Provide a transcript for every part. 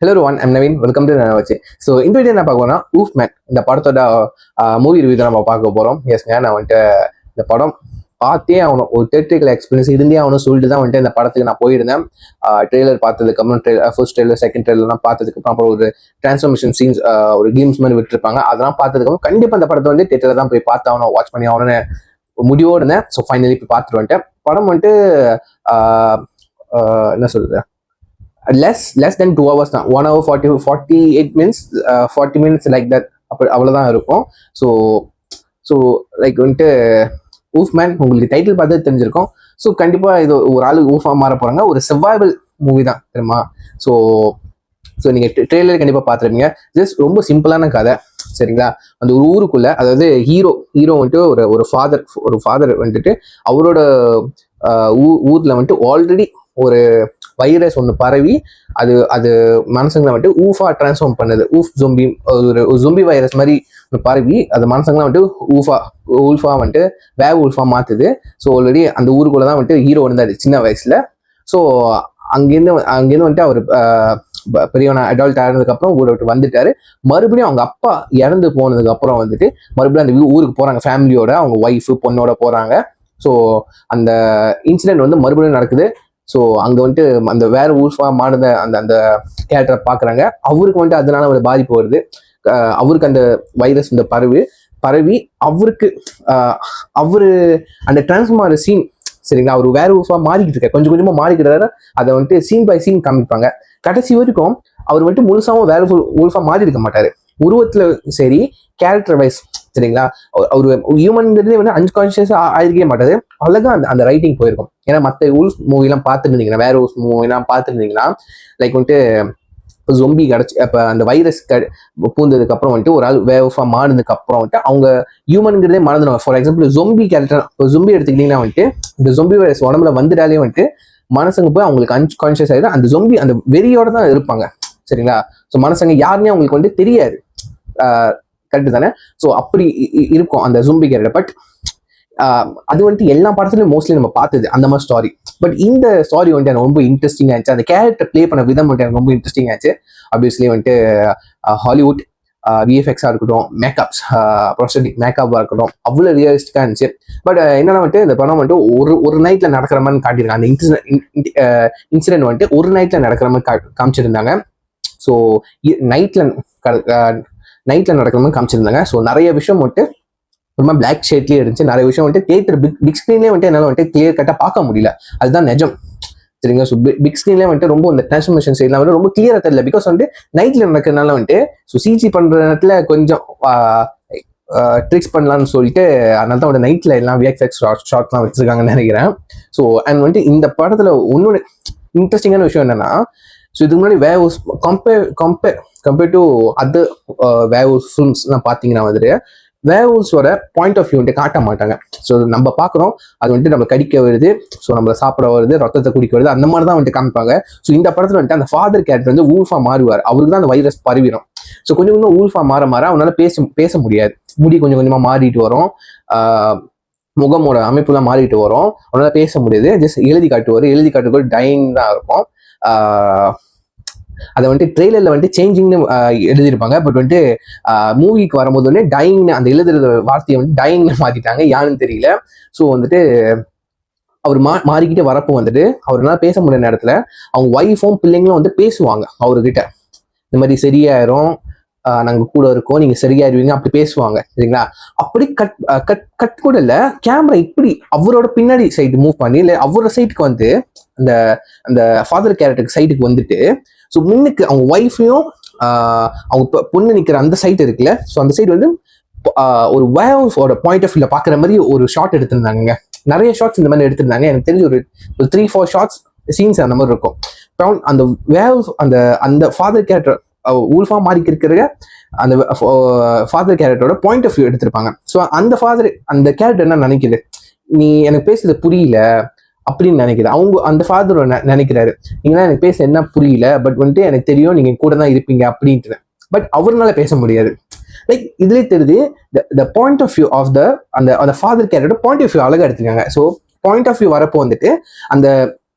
Hello one I'm Naveen, welcome to வச்சு. So இந்த video என்ன பார்க்க போனால் ஊஃப் மேன் இந்த படத்தோட மூவி ரிவ்யூ தான் நம்ம பார்க்க போகிறோம். எஸ்ங்க, நான் வந்துட்டு இந்த படம் பார்த்தே ஆகணும், ஒரு தேட்டரிக்கல் எக்ஸ்பீரியன்ஸ் இருந்தே ஆகணும் சொல்லிட்டு தான் வந்துட்டு இந்த படத்துக்கு நான் போயிருந்தேன். ட்ரெய்லர் பார்த்ததுக்கப்புறம் ஃபர்ஸ்ட் ட்ரெய்லர் செகண்ட் ட்ரெய்லர்லாம் பார்த்ததுக்கப்புறம் அப்புறம் ஒரு டிரான்ஸ்ஃபர்மேஷன் சீன்ஸ் ஒரு கிளிம்ஸ் மாதிரி விட்டுருப்பாங்க. அதெல்லாம் பார்த்ததுக்கப்புறம் கண்டிப்பாக இந்த படத்தை வந்து தேட்டரில் தான் போய் பார்த்தாகணும், வாட்ச் பண்ணி ஆகணும்னு முடிவோடு இருந்தேன். ஸோ ஃபைனலி இப்போ பார்த்துட்டு வந்துட்டேன். படம் வந்துட்டு என்ன சொல்றது, less than 2 hours தான். 1 hour 48 minutes 40 minutes like that, அப்படி அவ்வளோதான் இருக்கும். ஸோ லைக் வந்துட்டு ஊஃப் மேன் உங்களுக்கு டைட்டில் பார்த்து தெரிஞ்சிருக்கும். ஸோ கண்டிப்பாக இது ஒரு ஆளு ஊஃபாக மாற போகிறாங்க. ஒரு சர்வைவல் மூவி தான் தெரியுமா. ஸோ நீங்கள் ட்ரெய்லர் கண்டிப்பாக பார்த்துருப்பீங்க. ஜஸ்ட் ரொம்ப சிம்பிளான கதை, சரிங்களா. அந்த ஒரு ஊருக்குள்ள, அதாவது ஹீரோ வந்துட்டு ஒரு ஃபாதர் வந்துட்டு அவரோட ஊர்ல வந்துட்டு ஆல்ரெடி ஒரு வைரஸ் ஒன்று பரவி அது மனுஷங்களை வந்துட்டு ஊஃபா டிரான்ஸ்ஃபார்ம் பண்ணுது. ஜொம்பி, ஒரு ஜொம்பி வைரஸ் மாதிரி பரவி அது மனுஷங்களாம் வந்துட்டு ஊல்ஃபா வந்துட்டு ஊல்ஃபா மாத்துது. ஸோ ஆல்ரெடி அந்த ஊருக்குள்ள தான் வந்துட்டு ஹீரோ இருந்தாரு சின்ன வயசுல. ஸோ அங்கேருந்து வந்துட்டு அவர் பெரியவன அடால்ட் ஆனதுக்கப்புறம் ஊரை விட்டு வந்துட்டாரு. மறுபடியும் அவங்க அப்பா இறந்து போனதுக்கு அப்புறம் வந்துட்டு மறுபடியும் அந்த ஊருக்கு போறாங்க ஃபேமிலியோட, அவங்க ஒய்ஃபு பொண்ணோட போறாங்க. ஸோ அந்த இன்சிடென்ட் வந்து மறுபடியும் நடக்குது. ஸோ அங்கே வந்துட்டு அந்த ஊல்ஃபா மாறுத அந்த கேரக்டரை பார்க்குறாங்க. அவருக்கு வந்துட்டு அதனால ஒரு பாதிப்பு வருது. அவருக்கு அந்த வைரஸ் இந்த பரவி அவருக்கு அந்த டிரான்ஸ்ஃபார்மர் சீன், சரிங்களா, அவர் ஊல்ஃபா மாறிக்கிட்டு இருக்க, கொஞ்சம் கொஞ்சமாக மாறிக்கிறாரு. அதை வந்துட்டு சீன் பை சீன் காமிப்பாங்க. கடைசி வரைக்கும் அவர் வந்துட்டு முழுசாவும் ஊல்ஃபா மாறி இருக்க மாட்டாரு, உருவத்துல சரி கேரக்டர் வைஸ், சரிங்களா. அவர் ஹியூமன்ங்கிறதே வந்து அன்கான்சியஸா ஆயிருக்கவே மாட்டாரு. அழகா அந்த ரைட்டிங் போயிருக்கும். ஏன்னா மற்ற ஊல்ஃப் மூவிலாம் பார்த்துருந்தீங்கன்னா, ஊல்ஃப் மூவிலாம் பார்த்துருந்தீங்கன்னா லைக் வந்துட்டு ஜொம்பி கிடச்சி அப்போ அந்த வைரஸ் பூந்ததுக்கு அப்புறம் வந்துட்டு ஒரு ஆள் ஊல்ஃபா மாறினதுக்கு அப்புறம் வந்துட்டு அவங்க ஹியூமன்ங்கிறதே மறந்துடுவாங்க. ஃபார் எக்ஸாம்பிள் ஜொம்பி கேரக்டர், இப்போ ஜொம்பி எடுத்துக்கிட்டீங்கன்னா வந்துட்டு இந்த ஜொம்பி வைரஸ் உடம்புல வந்துட்டாலே வந்துட்டு மனசுங்க போய் அவங்களுக்கு அன்கான்சியஸ் ஆகிடும். அந்த ஜொம்பி அந்த வெறியோட தான் இருப்பாங்க, சரிங்களா. ஸோ மனசங்க யாருன்னே அவங்களுக்கு வந்து தெரியாது, கரெக்டு தானே. ஸோ அப்படி இருக்கும் அந்த ஜொம்பி கேரக்டர். பட் அது வந்துட்டு எல்லா படத்துலையும் மோஸ்ட்லி நம்ம பார்த்தது அந்த மாதிரி ஸ்டாரி. பட் இந்த ஸ்டாரி வந்துட்டு எனக்கு ரொம்ப இன்ட்ரெஸ்டிங் ஆச்சு. அந்த கேரக்டர் பிளே பண்ண விதம் வந்துட்டு எனக்கு ரொம்ப இன்ட்ரெஸ்டிங் ஆச்சு. ஆப்வியஸ்லி வந்துட்டு ஹாலிவுட் விஎஃப்எக்ஸாக இருக்கட்டும், மேக்கப்ஸ் ப்ரொஸ்டட்டிக் மேக்கப்பாக இருக்கட்டும், அவ்வளோ ரியலிஸ்டிக்காக இருந்துச்சு. பட் என்னன்னா வந்துட்டு இந்த படம் வந்துட்டு ஒரு நைட்டில் நடக்கிற மாதிரி காட்டியிருக்காங்க. அந்த இன்சிடென்ட் வந்துட்டு ஒரு நைட்டில் நடக்கிற மாதிரி காமிச்சிருந்தாங்க. ஸோ நைட்டில் நடக்கிற மாதிரி காமிச்சிருந்தாங்க. ஸோ நிறைய விஷயம் வந்துட்டு ரொம்ப பிளாக் ஷேட்லேயே இருந்துச்சு. நிறைய விஷயம் வந்துட்டு தியேட்டர் பிக் ஸ்க்ரீன்லேயே வந்துட்டு என்னால் வந்துட்டு கிளியர் கட்டாக பார்க்க முடியல. அதுதான் நிஜம், சரிங்களா. ஸோ பிக் ஸ்க்ரீன்லேயே வந்துட்டு ரொம்ப இந்த டிரான்ஸ்ஃபர்மேஷன் சைட்லாம் வந்து ரொம்ப கிளியராக தெரியல. பிகாஸ் வந்துட்டு நைட்டில் நடக்கிறதுனால வந்துட்டு ஸோ சிஜி பண்ணுற நேரத்தில் கொஞ்சம் ட்ரிக்ஸ் பண்ணலான்னு சொல்லிட்டு அதனால தான் வந்து நைட்டில் எல்லாம் விஎஃப்எக்ஸ் ஷார்ட்லாம் வச்சுருக்காங்கன்னு நினைக்கிறேன். ஸோ அண்ட் வந்துட்டு இந்த படத்தில் இன்னொன்று இன்ட்ரெஸ்டிங்கான விஷயம் என்னன்னா, ஸோ இதுக்கு முன்னாடி கம்பேர் டு அதர் ஃபிலிம்ஸ்லாம் பார்த்தீங்கன்னா வந்துட்டு வேர்வூல்ஸோட பாயிண்ட் ஆஃப் வியூ வந்துட்டு காட்ட மாட்டாங்க. ஸோ நம்ம பார்க்குறோம் அது வந்துட்டு நம்ம கடிக்க வருது, ஸோ நம்மளை சாப்பிட வருது, ரத்தத்தை குடிக்க வருது, அந்த மாதிரி தான் வந்துட்டு காமிப்பாங்க. ஸோ இந்த படத்தில் வந்துட்டு அந்த ஃபாதர் கேரக்டர் வந்து ஊல்ஃபா மாறுவார். அவருக்கு தான் அந்த வைரஸ் பரவிடும். ஸோ கொஞ்சம் கொஞ்சம் ஊல்ஃபா மாற அவனால பேச முடியாது. முடி கொஞ்சம் கொஞ்சமாக மாறிட்டு வரும், முகமோட அமைப்புலாம் மாறிட்டு வரும், அவனால பேச முடியாது. ஜஸ்ட் எழுதி காட்டுவார் டைங் தான் இருக்கும். அதை வந்துட்டு ட்ரெய்லர்ல வந்துட்டு சேஞ்சிங்னு எழுதியிருப்பாங்க. பட் வந்துட்டு மூவிக்கு வரும்போது வந்து டைங்னு அந்த எழுதுற வார்த்தையை வந்து டைங்னு மாத்திட்டாங்க, யாருன்னு தெரியல. ஸோ வந்துட்டு அவர் மாறிக்கிட்டே வரப்போ வந்துட்டு அவர்னால பேச முடியாத நேரத்துல அவங்க ஒய்ஃபும் பிள்ளைங்களும் வந்து பேசுவாங்க அவர்கிட்ட. இந்த மாதிரி சரியாயிரும், நாங்க கூட இருக்கோம், நீங்க சரியாயிருவீங்க, அப்படி பேசுவாங்க, சரிங்களா. அப்படி கட் கூட இல்ல, கேமரா இப்படி அவரோட பின்னாடி சைடு மூவ் பண்ணி இல்லை அவரோட சைட்டுக்கு வந்து அந்த ஃபாதர் கேரக்டருக்கு சைட்டுக்கு வந்துட்டு ஸோ முன்னுக்கு அவங்க ஒய்ஃபையும் அவங்க பொண்ணு நிற்கிற அந்த சைட் இருக்குல்ல, ஸோ அந்த சைடு வந்து ஒரு வேவ்ஸோட பாயிண்ட் ஆஃப் வியூல பார்க்குற மாதிரி ஒரு ஷாட் எடுத்திருந்தாங்க. நிறைய ஷாட்ஸ் இந்த மாதிரி எடுத்திருந்தாங்க. எனக்கு தெரிஞ்ச ஒரு 3-4 ஷாட்ஸ் சீன்ஸ் அந்த மாதிரி இருக்கும். அந்த வேவ்ஸ் அந்த ஃபாதர் கேரக்டர் ஊல்ஃபா மாறி இருக்கிற அந்த ஃபாதர் கேரக்டரோட பாயிண்ட் ஆஃப் வியூ எடுத்திருப்பாங்க. ஸோ அந்த கேரக்டர் என்ன நினைக்குது, நீ எனக்கு பேசுறது புரியல அப்படின்னு நினைக்கிறது. அந்த ஃபாதர் நினைக்கிறாரு, நீங்கன்னா எனக்கு பேச என்ன புரியல, பட் வந்துட்டு எனக்கு தெரியும் நீங்க கூட தான் இருப்பீங்க அப்படின்ட்டு. பட் அவர்னால பேச முடியாது. லைக் இதுலேயே தெரியுது the point of view of அந்த father character point of view அழகா எடுத்துருக்காங்க. ஸோ பாயிண்ட் ஆஃப் வியூ வரப்போ வந்துட்டு அந்த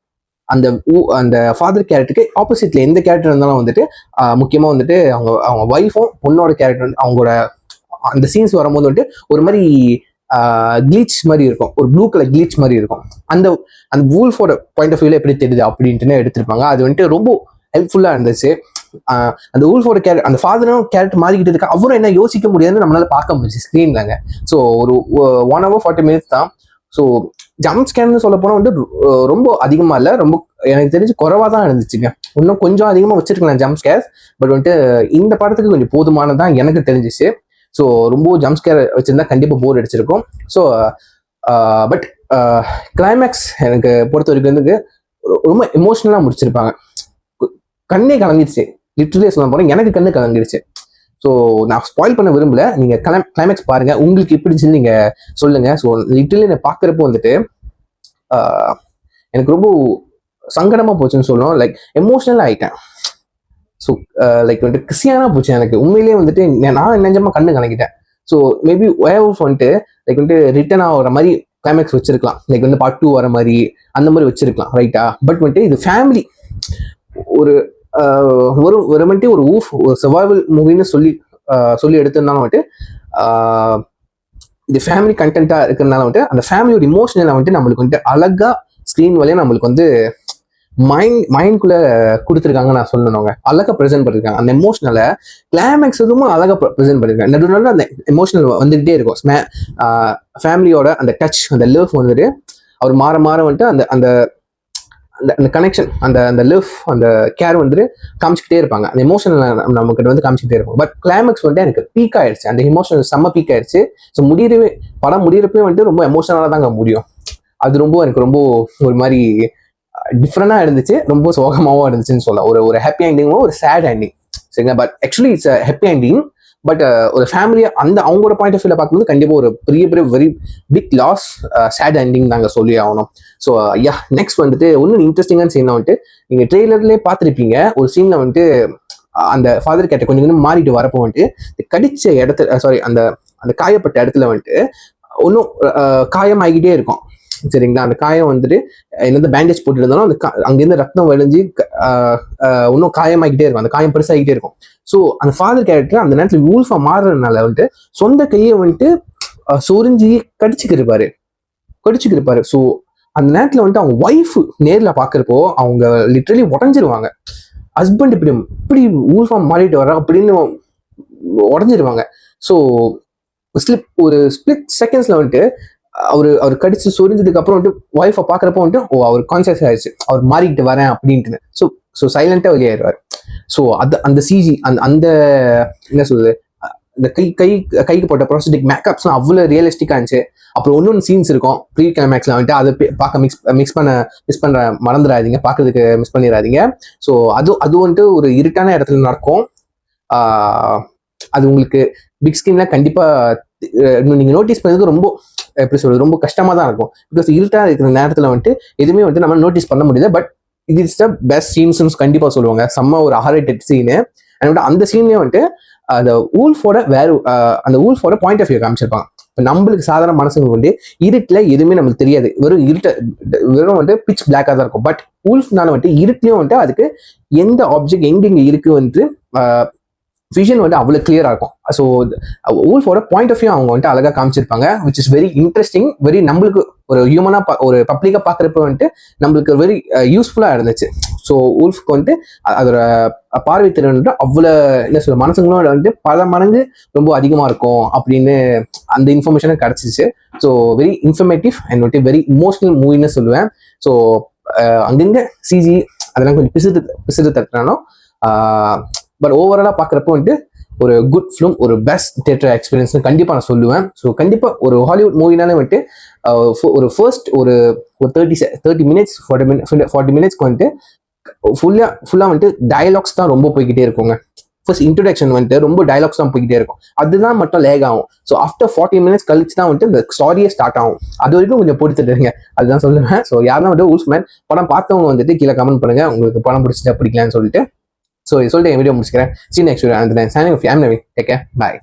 அந்த ஃபாதர் கேரக்டருக்கு ஆப்போசிட்ல எந்த கேரக்டர் இருந்தாலும் வந்துட்டு முக்கியமா வந்துட்டு அவங்க ஒய்ஃபும் பொண்ணோட கேரக்டர் வந்து அவங்களோட அந்த சீன்ஸ் வரும்போது வந்துட்டு ஒரு மாதிரி கிளீச் மாதிரி இருக்கும், ஒரு ப்ளூ கலர் கிளீச் மாதிரி இருக்கும். அந்த அந்த வூல்ஃபோட பாயிண்ட் ஆஃப் வியூல எப்படி தெரியுது அப்படின்ட்டு எடுத்திருப்பாங்க. அது வந்துட்டு ரொம்ப ஹெல்ப்ஃபுல்லா இருந்துச்சு. அந்த வூல்ஃபோட கேரக்டர், அந்த ஃபாதரும் கேரக்டர் மாறிக்கிட்டு இருக்கு, அவரும் என்ன யோசிக்க முடியாதுன்னு நம்மளால பார்க்க முடிஞ்சு ஸ்க்ரீன்லங்க. ஸோ ஒரு 1 hour 40 minutes தான். ஸோ ஜம்ப் ஸ்கேர்னு சொல்ல போனால் வந்து ரொம்ப அதிகமாக இல்லை, ரொம்ப எனக்கு தெரிஞ்சு குறைவாக தான் இருந்துச்சுங்க. இன்னும் கொஞ்சம் அதிகமாக வச்சிருக்கலாம் ஜம்ப் ஸ்கேர்ஸ், பட் வந்துட்டு இந்த படத்துக்கு கொஞ்சம் போதுமானதான் எனக்கு தெரிஞ்சிச்சு. ஸோ ரொம்ப ஜம்ப் ஸ்கேர் வச்சிருந்தா கண்டிப்பாக போர் அடிச்சிருக்கும். ஸோ பட் கிளைமேக்ஸ் எனக்கு பொறுத்த வரைக்கும் வந்து ரொம்ப எமோஷனலாக முடிச்சிருப்பாங்க. கண்ணே கலங்கிடுச்சு, லிட்டரலி சொல்ல போனால் எனக்கு கண்ணு கலங்கிடுச்சு. ஸோ நான் ஸ்பாயில் பண்ண விரும்பல, நீங்கள் கிளைமேக்ஸ் பாருங்க, உங்களுக்கு எப்படி இருந்துச்சுன்னு நீங்கள் சொல்லுங்க. ஸோ லிட்டரலி நான் பார்க்குறப்போ வந்துட்டு எனக்கு ரொம்ப சங்கடமாக போச்சுன்னு சொல்லணும், லைக் எமோஷனலாக ஆகிட்டேன். ஸோ லைக் வந்துட்டு கிறிஸ்டியானா போச்சு எனக்கு உண்மையிலேயே வந்துட்டு. நான் நிஜமா கண்ணு கலங்கிட்டேன். ஸோ மேபி வேவ்ஸ் வந்துட்டு லைக் வந்துட்டு ரிட்டர்ன் ஆகிற மாதிரி கிளைமேக்ஸ் வச்சிருக்கலாம், லைக் வந்து பார்ட் 2 வர மாதிரி அந்த மாதிரி வச்சிருக்கலாம், ரைட்டா? பட் வந்துட்டு இது ஃபேமிலி ஒரு ஒரு வந்துட்டு ஒரு ஒரு சர்வைவல் மூவின்னு சொல்லி எடுத்திருந்தாலும் வந்துட்டு இது ஃபேமிலி கண்டென்ட்டா இருக்கிறதுனால வந்துட்டு அந்த ஃபேமிலியோட இமோஷனலை வந்துட்டு நம்மளுக்கு வந்துட்டு அழகா ஸ்க்ரீன் வழியா நம்மளுக்கு வந்து மைண்ட்குள்ள கொடுத்துருக்காங்க. நான் சொல்லணுங்க, அழகா ப்ரெசென்ட் பண்ணிருக்காங்க அந்த எமோஷனலை. கிளைமேக்ஸ் எதுவும் அழகா ப்ரெசென்ட் பண்ணிருக்காங்க. நடுவில் அந்த எமோஷனல் வந்துகிட்டே இருக்கும். ஃபேமிலியோட அந்த டச், அந்த லவ் வந்துட்டு அவர் மாற மாற வந்துட்டு அந்த அந்த அந்த கனெக்ஷன், அந்த அந்த லவ், அந்த கேர் வந்துட்டு காமிச்சிக்கிட்டே இருப்பாங்க. அந்த எமோஷனல் நமக்கு வந்து காமிச்சிக்கிட்டே இருக்கும். பட் கிளைமேக்ஸ் வந்துட்டு எனக்கு பீக் ஆயிடுச்சு, அந்த எமோஷனல் செம்ம பீக் ஆயிடுச்சு. ஸோ படம் முடியிறப்பே வந்துட்டு ரொம்ப எமோஷனலாக தாங்க முடியும். அது ரொம்ப எனக்கு ரொம்ப ஒரு மாதிரி டிஃப்ரெண்டா இருந்துச்சு, ரொம்ப சோகமாகவும் இருந்துச்சுன்னு சொல்லலாம். ஒரு ஹாப்பி எண்டிங்கும் ஒரு சேட் எண்டிங், சரிங்களா? But actually it's a happy ending. But ஒரு ஃபேமிலியா அவங்களோட பாயிண்ட் ஆஃப் வியூல பார்க்கும்போது கண்டிப்பாக ஒரு பெரிய very big loss, sad ending தாங்க சொல்லி ஆகணும். ஸோ ஐயா, நெக்ஸ்ட் வந்துட்டு ஒன்றும் இன்ட்ரெஸ்டிங்கான சீன் வந்துட்டு நீங்க ட்ரெய்லர்லேயே பார்த்துருப்பீங்க. ஒரு சீன்ல வந்துட்டு அந்த ஃபாதர் கேட்ட கொஞ்சம் கொஞ்சம் மாறிட்டு வரப்போ வந்துட்டு கடிச்ச இடத்துல, சாரி, அந்த அந்த காயப்பட்ட இடத்துல வந்துட்டு ஒன்றும் காயம் ஆகிக்கிட்டே இருக்கும், சரிங்களா? அந்த காயம் வந்துட்டு என்னது பேண்டேஜ் போட்டு இருந்தாலும் அந்த அங்கேருந்து ரத்தம் வழிஞ்சு இன்னும் காயமாகிட்டே இருக்கும், அந்த காயம் பெருசாகிட்டே இருக்கும். ஸோ அந்த ஃபாதர் கேரக்டர் அந்த நேரத்தில் வூல்ஃபா மாறுறதுனால வந்துட்டு சொந்த கையை வந்துட்டு சொரிஞ்சி கடிச்சுக்கிருப்பாரு. ஸோ அந்த நேரத்தில் வந்துட்டு அவங்க ஒய்ஃப் நேரில் பார்க்குறப்போ அவங்க லிட்ரலி உடஞ்சிருவாங்க. ஹஸ்பண்ட் இப்படி வூல்ஃபா மாறிட்டு வர அப்படின்னு உடஞ்சிருவாங்க. ஸோ ஒரு ஸ்பிளிட் செகண்ட்ஸ்ல வந்துட்டு அவர் கடிச்சு சொரிஞ்சதுக்கு அப்புறம் வந்துட்டு ஒய்ஃபை பார்க்குறப்போ வந்துட்டு அவர் கான்சியஸ் ஆயிடுச்சு, அவர் மாறிக்கிட்டு வரேன் அப்படின்ட்டு. ஸோ சைலண்டா வெளியாயிருவார். ஸோ அந்த சிஜி அந்த என்ன சொல்றது, இந்த கைக்கு போட்ட ப்ராஸ்தட்டிக் மேக்கப்ஸ்லாம் அவ்வளோ ரியலிஸ்டிக்கா இருந்துச்சு. அப்புறம் ஒன்னொன்று சீன்ஸ் இருக்கும் ப்ரீ கிளைமேக்ஸ்ல வந்துட்டு அதை பார்க்க மிஸ் பண்ற மறந்துடாதீங்க, பார்க்கறதுக்கு மிஸ் பண்ணிடாதீங்க. ஸோ அது வந்துட்டு ஒரு இருட்டான இடத்துல நடக்கும். அது உங்களுக்கு பிக் ஸ்கிரீன்ல கண்டிப்பா நீங்க நோட்டீஸ் பண்ணது ரொம்ப எப்படி சொல்றது, ரொம்ப கஷ்டமா தான் இருக்கும். பிகாஸ் இருட்டா இருக்கிற நேரத்துல வந்துட்டு எதுவுமே வந்துட்டு நம்ம நோட்டீஸ் பண்ண முடியல. பட் இது இஸ் த பெஸ்ட் சீன்ஸ் கண்டிப்பா சொல்லுவாங்க. செம்ம ஒரு ஹாரேட்டட் சீனு. அந்த சீன்லயே வந்துட்டு அந்த ஊல்ஃபோட பாயிண்ட் ஆஃப் வியூ காமிச்சிருப்பாங்க. இப்போ நம்மளுக்கு சாதாரண மனசுங்க வந்து இருட்டுல எதுவுமே நம்மளுக்கு தெரியாது, வெறும் வந்துட்டு பிச் பிளாக்கா தான் இருக்கும். பட் ஊல்ஃப்னால வந்துட்டு இருட்டுலயும் வந்துட்டு அதுக்கு எந்த ஆப்ஜெக்ட் எங்க இருக்கு வந்துட்டு விஷன் வந்து அவ்வளோ கிளியரா இருக்கும். ஸோ ஊல்ஃபோட பாயிண்ட் ஆஃப் வியூ அவங்க வந்துட்டு அழகா காமிச்சிருப்பாங்க, which is very interesting. Very நம்மளுக்கு ஒரு ஹியூமனா ஒரு பப்ளிக்கா பாக்குறப்ப வந்துட்டு நம்மளுக்கு வெரி யூஸ்ஃபுல்லா இருந்துச்சு. ஸோ ஊல்ஃப்க்கு வந்துட்டு அதோட பார்வை திறன் அவ்வளோ என்ன சொல்ற மனசுங்களும் வந்துட்டு பல மடங்கு ரொம்ப அதிகமா இருக்கும் அப்படின்னு அந்த இன்ஃபர்மேஷனும் கிடைச்சிச்சு. ஸோ வெரி இன்ஃபர்மேட்டிவ் அண்ட் வந்துட்டு வெரி இமோஷனல் மூவின்னு சொல்லுவேன். ஸோ அங்கங்க சிஜி அதெல்லாம் கொஞ்சம் பிசுறு தட்டினாலும் பட் ஓவராலா பாக்குறப்போ வந்துட்டு ஒரு குட் ஃபிலிம், ஒரு பெஸ்ட் தியேட்டர் எக்ஸ்பீரியன்ஸ் கண்டிப்பா நான் சொல்லுவேன். ஸோ கண்டிப்பா ஒரு ஹாலிவுட் மூவினாலே வந்துட்டு ஒரு ஃபர்ஸ்ட் ஒரு 30 மினிட்ஸ் 40 மினிட்ஸ்க்கு வந்துட்டு ஃபுல்லா வந்துட்டு டயலாக்ஸ் தான் ரொம்ப போய்கிட்டே இருக்குங்க. ஃபர்ஸ்ட் இன்ட்ரோடக்ஷன் வந்துட்டு ரொம்ப டயலாக்ஸ் தான் போய்கிட்டே இருக்கும், அதுதான் மட்டும் லேக் ஆகும். ஸோ ஆஃப்டர் 40 மினிட்ஸ் கழிச்சு தான் வந்துட்டு இந்த ஸ்டாரியே ஸ்டார்ட் ஆகும். அது வரைக்கும் கொஞ்சம் பொறுத்துட்டுருங்க, அதுதான் சொல்லுவேன். ஸோ யாருன்னா வந்துட்டு ஊல்ஃப்மேன் படம் பார்த்தவங்க வந்துட்டு கீழே கமெண்ட் பண்ணுங்க உங்களுக்கு படம் பிடிச்சிட்டா பிடிக்கலான்னு சொல்லிட்டு. ஸோ சொல்லிட்டு என் வீடியோ முடிச்சுக்கிறேன். See you next video. And then signing off. I'm Naveen. Take care. Bye.